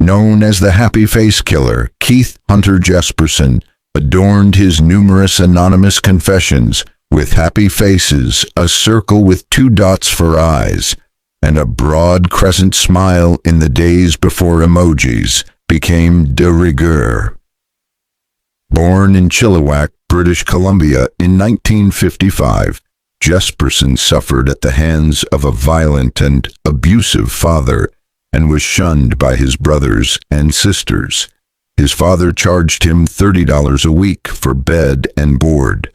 known as the Happy Face Killer, Keith Hunter Jesperson adorned his numerous anonymous confessions with happy faces, a circle with 2 dots for eyes, and a broad crescent smile in the days before emojis became de rigueur. Born in Chilliwack, British Columbia in 1955, Jesperson suffered at the hands of a violent and abusive father and was shunned by his brothers and sisters. His father charged him $30 a week for bed and board,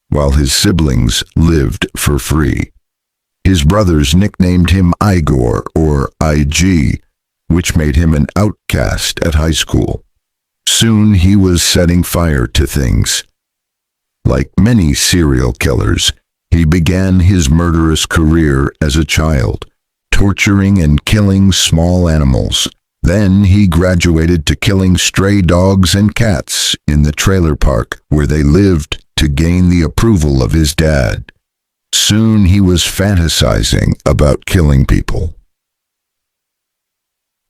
while his siblings lived for free. His brothers nicknamed him Igor, or IG, which made him an outcast at high school. Soon he was setting fire to things. Like many serial killers, he began his murderous career as a child, torturing and killing small animals. Then he graduated to killing stray dogs and cats in the trailer park where they lived to gain the approval of his dad. Soon he was fantasizing about killing people.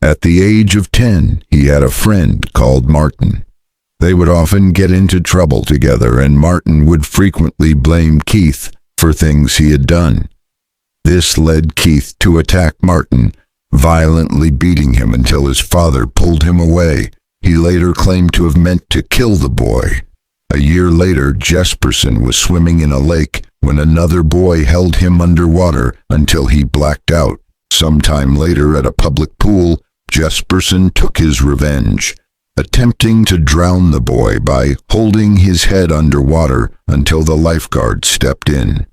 At the age of 10, he had a friend called Martin. They would often get into trouble together, and Martin would frequently blame Keith for things he had done. This led Keith to attack Martin, violently beating him until his father pulled him away. He later claimed to have meant to kill the boy. A year later, Jesperson was swimming in a lake when another boy held him underwater until he blacked out. Sometime later, at a public pool, Jesperson took his revenge, attempting to drown the boy by holding his head underwater until the lifeguard stepped in.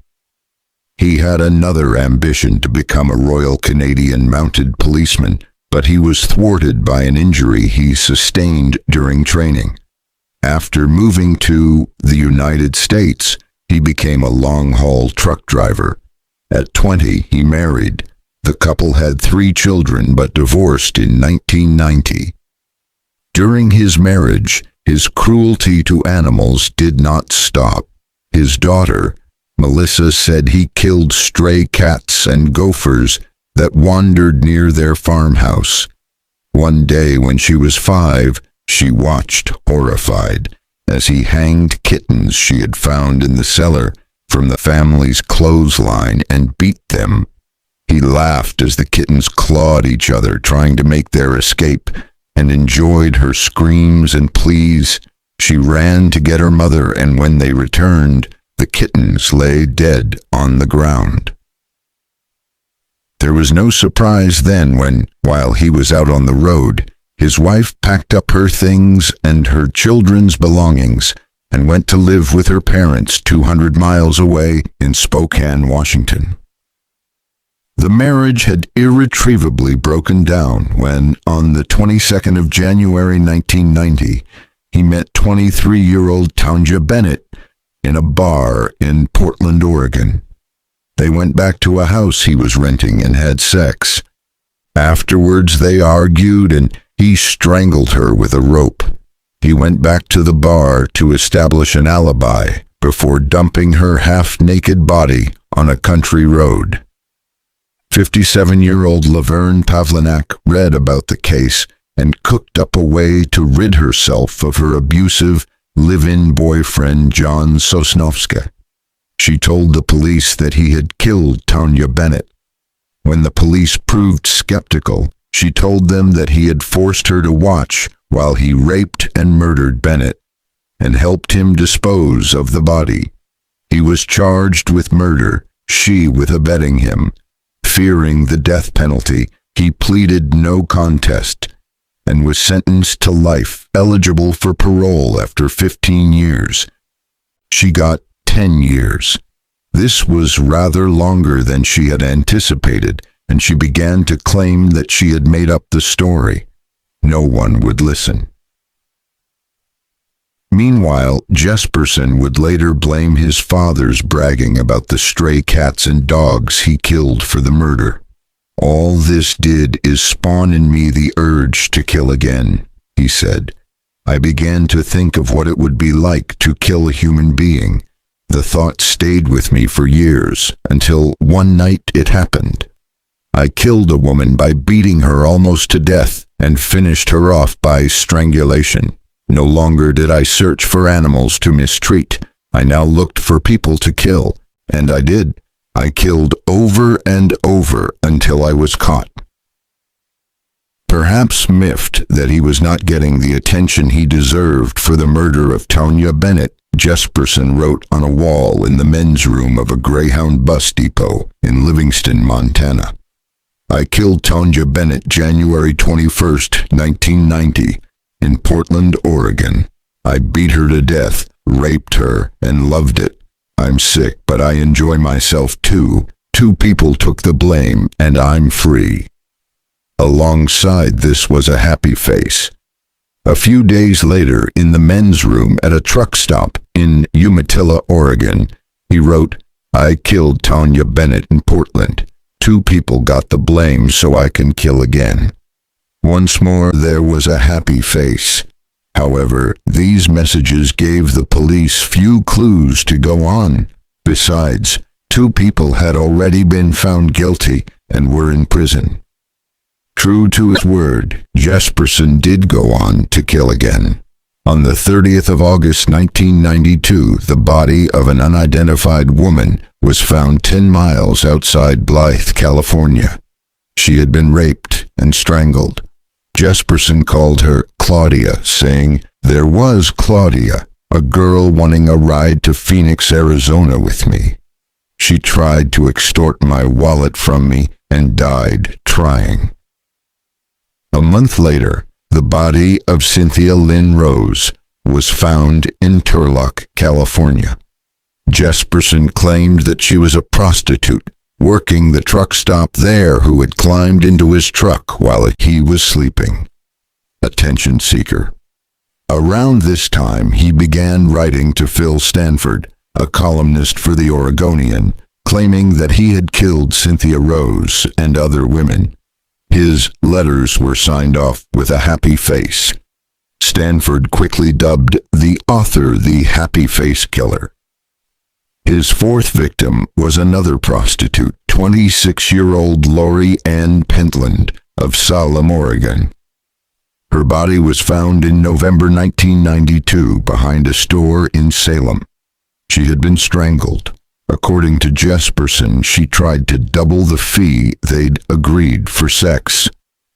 He had another ambition to become a Royal Canadian Mounted Policeman, but he was thwarted by an injury he sustained during training. After moving to the United States, he became a long-haul truck driver. At 20, he married. The couple had 3 children but divorced in 1990. During his marriage, his cruelty to animals did not stop. His daughter, Melissa, said he killed stray cats and gophers that wandered near their farmhouse. One day when she was 5, she watched, horrified, as he hanged kittens she had found in the cellar from the family's clothesline and beat them. He laughed as the kittens clawed each other, trying to make their escape, and enjoyed her screams and pleas. She ran to get her mother, and when they returned, the kittens lay dead on the ground. There was no surprise then when, while he was out on the road, his wife packed up her things and her children's belongings and went to live with her parents 200 miles away in Spokane, Washington. The marriage had irretrievably broken down when, on the 22nd of January 1990, he met 23-year-old Tanya Bennett in a bar in Portland, Oregon. They went back to a house he was renting and had sex. Afterwards, they argued and he strangled her with a rope. He went back to the bar to establish an alibi before dumping her half-naked body on a country road. 57-year-old Laverne Pavlinac read about the case and cooked up a way to rid herself of her abusive live-in boyfriend John Sosnowski. She told the police that he had killed Tanya Bennett. When the police proved skeptical, she told them that he had forced her to watch while he raped and murdered Bennett and helped him dispose of the body. He was charged with murder, she with abetting him. Fearing the death penalty, he pleaded no contest and was sentenced to life, eligible for parole after 15 years. She got 10 years. This was rather longer than she had anticipated, and she began to claim that she had made up the story. No one would listen. Meanwhile, Jesperson would later blame his father's bragging about the stray cats and dogs he killed for the murder. "All this did is spawn in me the urge to kill again," he said. "I began to think of what it would be like to kill a human being. The thought stayed with me for years, until one night it happened. I killed a woman by beating her almost to death and finished her off by strangulation. No longer did I search for animals to mistreat. I now looked for people to kill, and I did. I killed over and over until I was caught." Perhaps miffed that he was not getting the attention he deserved for the murder of Tonya Bennett, Jesperson wrote on a wall in the men's room of a Greyhound bus depot in Livingston, Montana. "I killed Tonya Bennett January 21st, 1990, in Portland, Oregon. I beat her to death, raped her, and loved it. I'm sick, but I enjoy myself too. 2 people took the blame, and I'm free." Alongside this was a happy face. A few days later, in the men's room at a truck stop in Umatilla, Oregon, he wrote, "I killed Tonya Bennett in Portland. 2 people got the blame, so I can kill again." Once more, there was a happy face. However, these messages gave the police few clues to go on. Besides, 2 people had already been found guilty and were in prison. True to his word, Jesperson did go on to kill again. On the 30th of August 1992, the body of an unidentified woman was found 10 miles outside Blythe, California. She had been raped and strangled. Jesperson called her Claudia, saying, "There was Claudia, a girl wanting a ride to Phoenix, Arizona with me. She tried to extort my wallet from me and died trying." A month later, the body of Cynthia Lynn Rose was found in Turlock, California. Jesperson claimed that she was a prostitute working the truck stop there who had climbed into his truck while he was sleeping. Attention seeker. Around this time, he began writing to Phil Stanford, a columnist for the Oregonian, claiming that he had killed Cynthia Rose and other women. His letters were signed off with a happy face. Stanford quickly dubbed the author the Happy Face Killer. His 4th victim was another prostitute, 26-year-old Lori Ann Pentland of Salem, Oregon. Her body was found in November 1992 behind a store in Salem. She had been strangled. According to Jesperson, she tried to double the fee they'd agreed for sex.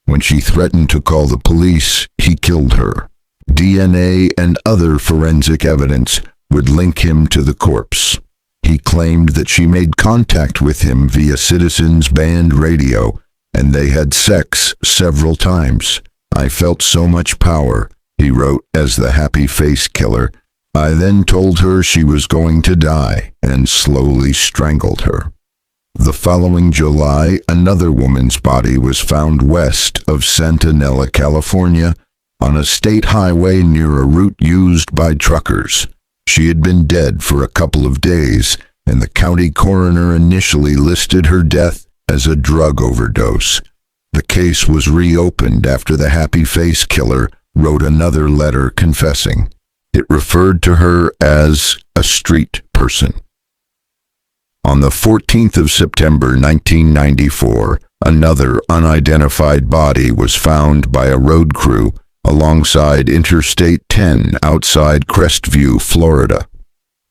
When she threatened to call the police, he killed her. DNA and other forensic evidence would link him to the corpse. He claimed that she made contact with him via Citizens Band radio, and they had sex several times. "I felt so much power," he wrote as the Happy Face Killer. "I then told her she was going to die and slowly strangled her." The following July, another woman's body was found west of Santanella, California, on a state highway near a route used by truckers. She had been dead for a couple of days, and the county coroner initially listed her death as a drug overdose. The case was reopened after the Happy Face Killer wrote another letter confessing. It referred to her as a street person. On the 14th of September 1994, another unidentified body was found by a road crew alongside Interstate 10 outside Crestview, Florida.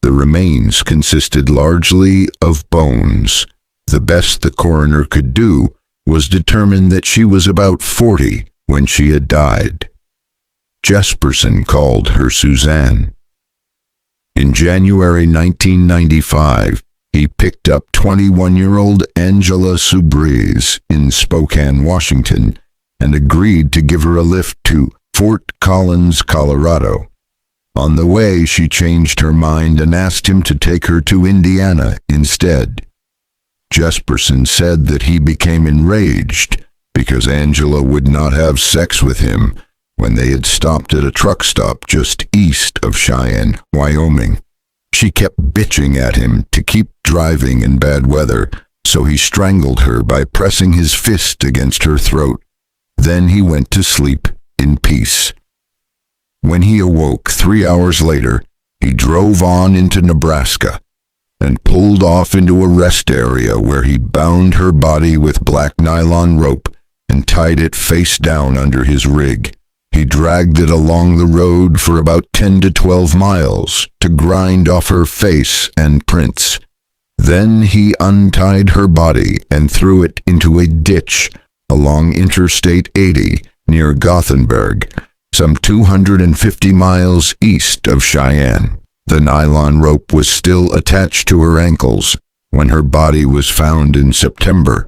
The remains consisted largely of bones. The best the coroner could do was determine that she was about 40 when she had died. Jesperson called her Suzanne. In January 1995, he picked up 21-year-old Angela Subriz in Spokane, Washington, and agreed to give her a lift to Fort Collins, Colorado. On the way, she changed her mind and asked him to take her to Indiana instead. Jesperson said that he became enraged because Angela would not have sex with him when they had stopped at a truck stop just east of Cheyenne, Wyoming. She kept bitching at him to keep driving in bad weather, so he strangled her by pressing his fist against her throat. Then he went to sleep in peace. When he awoke 3 hours later, he drove on into Nebraska. and pulled off into a rest area where he bound her body with black nylon rope and tied it face down under his rig. He dragged it along the road for about 10 to 12 miles to grind off her face and prints. Then he untied her body and threw it into a ditch along Interstate 80 near Gothenburg, some 250 miles east of Cheyenne. The nylon rope was still attached to her ankles when her body was found in September.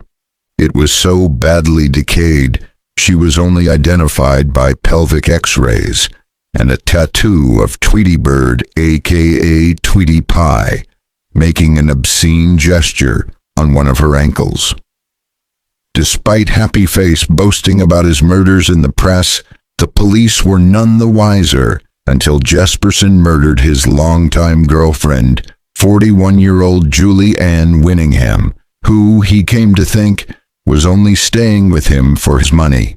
It was so badly decayed, she was only identified by pelvic x-rays and a tattoo of Tweety Bird, aka Tweety Pie, making an obscene gesture on one of her ankles. Despite Happy Face boasting about his murders in the press, the police were none the wiser until Jesperson murdered his longtime girlfriend, 41-year-old Julie Ann Winningham, who, he came to think, was only staying with him for his money.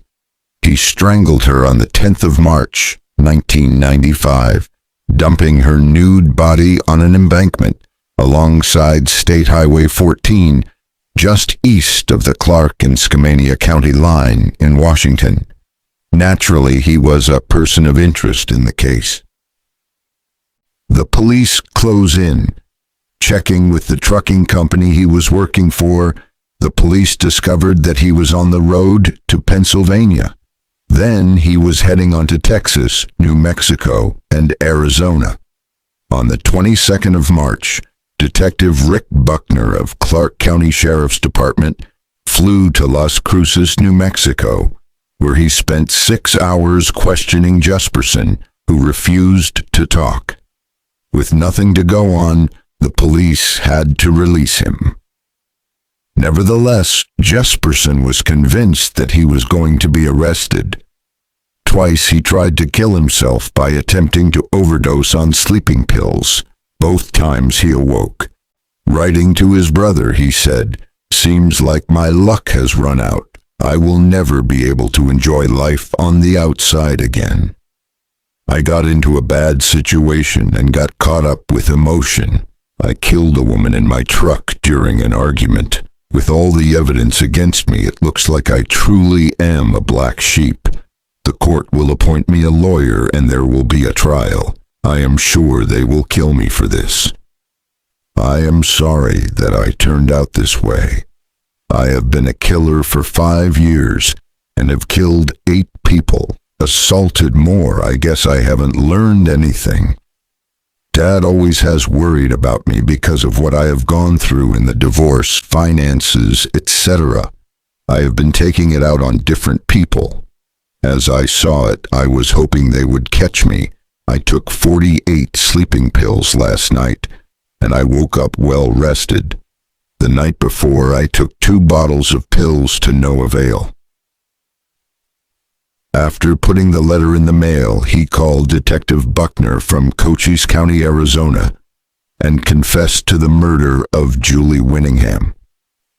He strangled her on the 10th of March, 1995, dumping her nude body on an embankment alongside State Highway 14, just east of the Clark and Skamania County line in Washington. Naturally, he was a person of interest in the case. The police close in. Checking with the trucking company he was working for, the police discovered that he was on the road to Pennsylvania. Then he was heading on to Texas, New Mexico, and Arizona. On the 22nd of March, Detective Rick Buckner of Clark County Sheriff's Department flew to Las Cruces, New Mexico, where he spent 6 hours questioning Jesperson, who refused to talk. With nothing to go on, the police had to release him. Nevertheless, Jesperson was convinced that he was going to be arrested. Twice he tried to kill himself by attempting to overdose on sleeping pills. Both times he awoke. Writing to his brother, he said, "Seems like my luck has run out. I will never be able to enjoy life on the outside again. I got into a bad situation and got caught up with emotion. I killed a woman in my truck during an argument. With all the evidence against me, it looks like I truly am a black sheep. The court will appoint me a lawyer and there will be a trial. I am sure they will kill me for this. I am sorry that I turned out this way. I have been a killer for 5 years and have killed 8 people. Assaulted more. I guess I haven't learned anything. Dad always has worried about me because of what I have gone through in the divorce, finances, etc. I have been taking it out on different people. As I saw it, I was hoping they would catch me. I took 48 sleeping pills last night, and I woke up well rested. The night before, I took 2 bottles of pills to no avail." After putting the letter in the mail, he called Detective Buckner from Cochise County, Arizona, and confessed to the murder of Julie Winningham.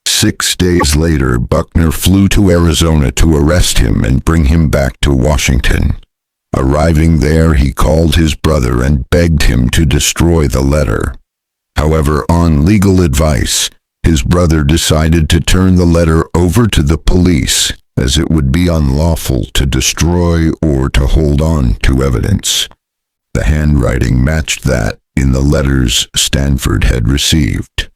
6 days later, Buckner flew to Arizona to arrest him and bring him back to Washington. Arriving there, he called his brother and begged him to destroy the letter. However, on legal advice, his brother decided to turn the letter over to the police, as it would be unlawful to destroy or to hold on to evidence. The handwriting matched that in the letters Stanford had received.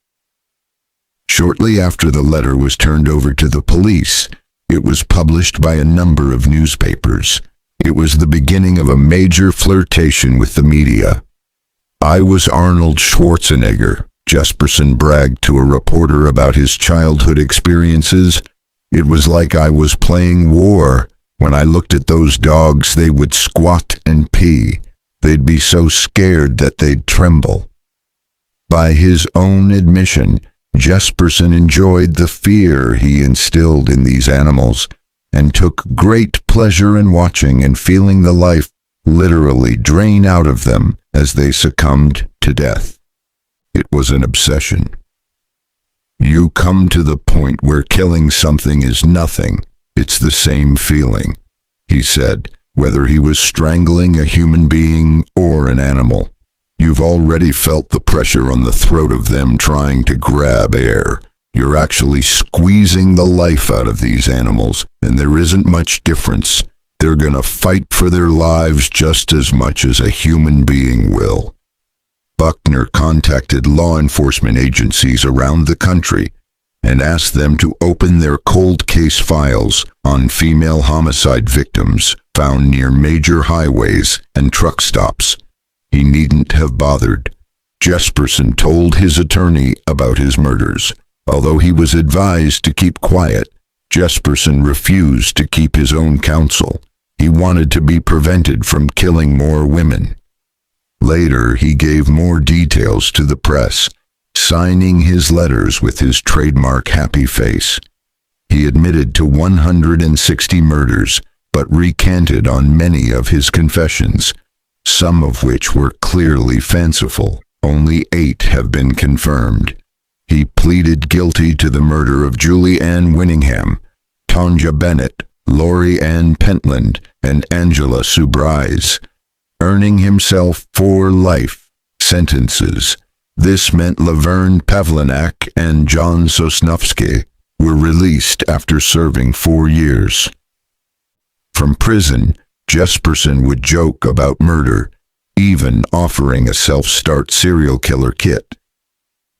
Shortly after the letter was turned over to the police, it was published by a number of newspapers. It was the beginning of a major flirtation with the media. "I was Arnold Schwarzenegger," Jesperson bragged to a reporter about his childhood experiences. "It was like I was playing war. When I looked at those dogs, they would squat and pee. They'd be so scared that they'd tremble." By his own admission, Jesperson enjoyed the fear he instilled in these animals and took great pleasure in watching and feeling the life literally drain out of them as they succumbed to death. It was an obsession. "You come to the point where killing something is nothing. It's the same feeling," he said, whether he was strangling a human being or an animal. You've already felt the pressure on the throat of them trying to grab air. You're actually squeezing the life out of these animals, and there isn't much difference. They're gonna fight for their lives just as much as a human being will. Buckner contacted law enforcement agencies around the country and asked them to open their cold case files on female homicide victims found near major highways and truck stops. He needn't have bothered. Jesperson told his attorney about his murders. Although he was advised to keep quiet, Jesperson refused to keep his own counsel. He wanted to be prevented from killing more women. Later, he gave more details to the press, signing his letters with his trademark happy face. He admitted to 160 murders, but recanted on many of his confessions, some of which were clearly fanciful. Only 8 have been confirmed. He pleaded guilty to the murder of Julie Ann Winningham, Tonja Bennett, Lori Ann Pentland, and Angela Subrise, earning himself 4 life sentences. This meant Laverne Pavlinak and John Sosnowski were released after serving 4 years. From prison, Jesperson would joke about murder, even offering a self-start serial killer kit.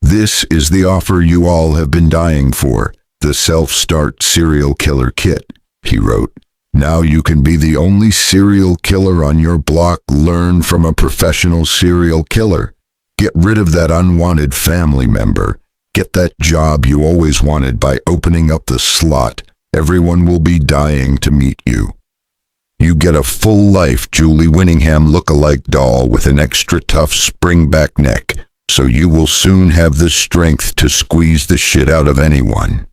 "This is the offer you all have been dying for, the self-start serial killer kit," he wrote. "Now you can be the only serial killer on your block. Learn from a professional serial killer. Get rid of that unwanted family member. Get that job you always wanted by opening up the slot. Everyone will be dying to meet you. You get a full-life Julie Winningham look-alike doll with an extra tough spring-back neck, so you will soon have the strength to squeeze the shit out of anyone."